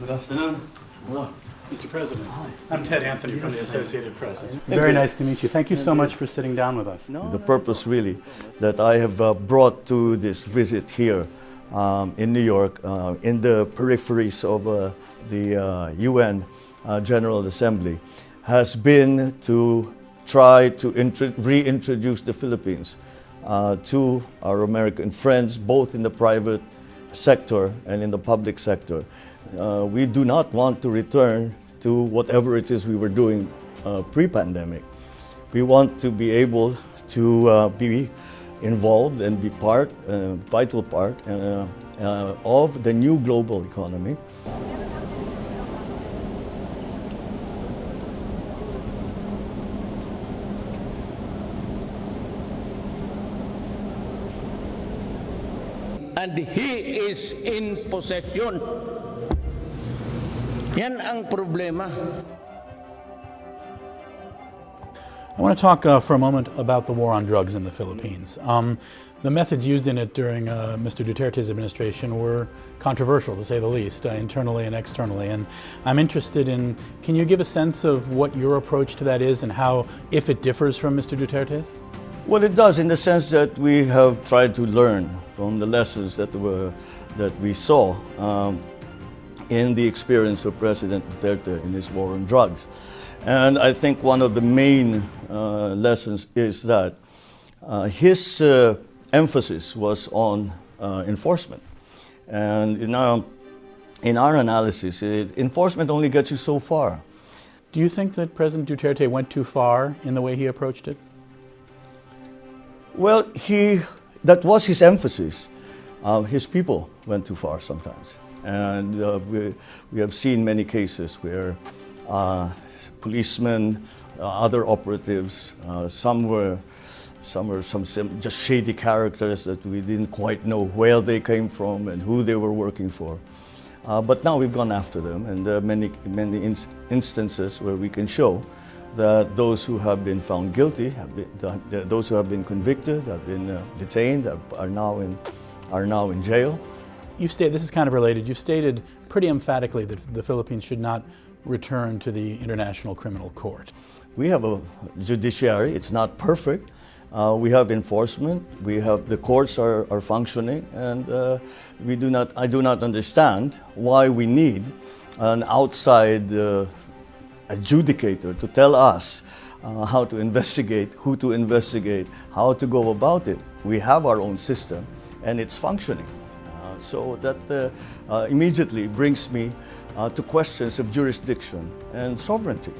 Good afternoon. Hello. Mr. President, I'm Ted Anthony from the Associated Press. It's Very nice to meet you. Thank you so much for sitting down with us. The purpose really that I have brought to this visit here in New York, in the peripheries of the UN General Assembly, has been to try to reintroduce the Philippines to our American friends, both in the private sector and in the public sector. We do not want to return to whatever it is we were doing pre-pandemic. We want to be able to be involved and be part, vital part of the new global economy. And he is in possession. Yan ang problema. I want to talk for a moment about the war on drugs in the Philippines. The methods used in it during Mr. Duterte's administration were controversial, to say the least, internally and externally. And I'm interested in, can you give a sense of what your approach to that is and how, if it differs from Mr. Duterte's? Well, it does, in the sense that we have tried to learn from the lessons that we saw in the experience of President Duterte in his war on drugs. And I think one of the main lessons is that his emphasis was on enforcement. And in our analysis, enforcement only gets you so far. Do you think that President Duterte went too far in the way he approached it? Well, that was his emphasis. His people went too far sometimes. And we have seen many cases where policemen, other operatives, some were just shady characters that we didn't quite know where they came from and who they were working for. But now we've gone after them, and there are many instances where we can show that those who have been found guilty, those who have been convicted, have been detained, are now in jail. You've stated, this is kind of related, you've stated pretty emphatically that the Philippines should not return to the International Criminal Court. We have a judiciary, it's not perfect. We have enforcement, the courts are functioning, and I do not understand why we need an outside adjudicator to tell us how to investigate, who to investigate, how to go about it. We have our own system and it's functioning. So that immediately brings me to questions of jurisdiction and sovereignty.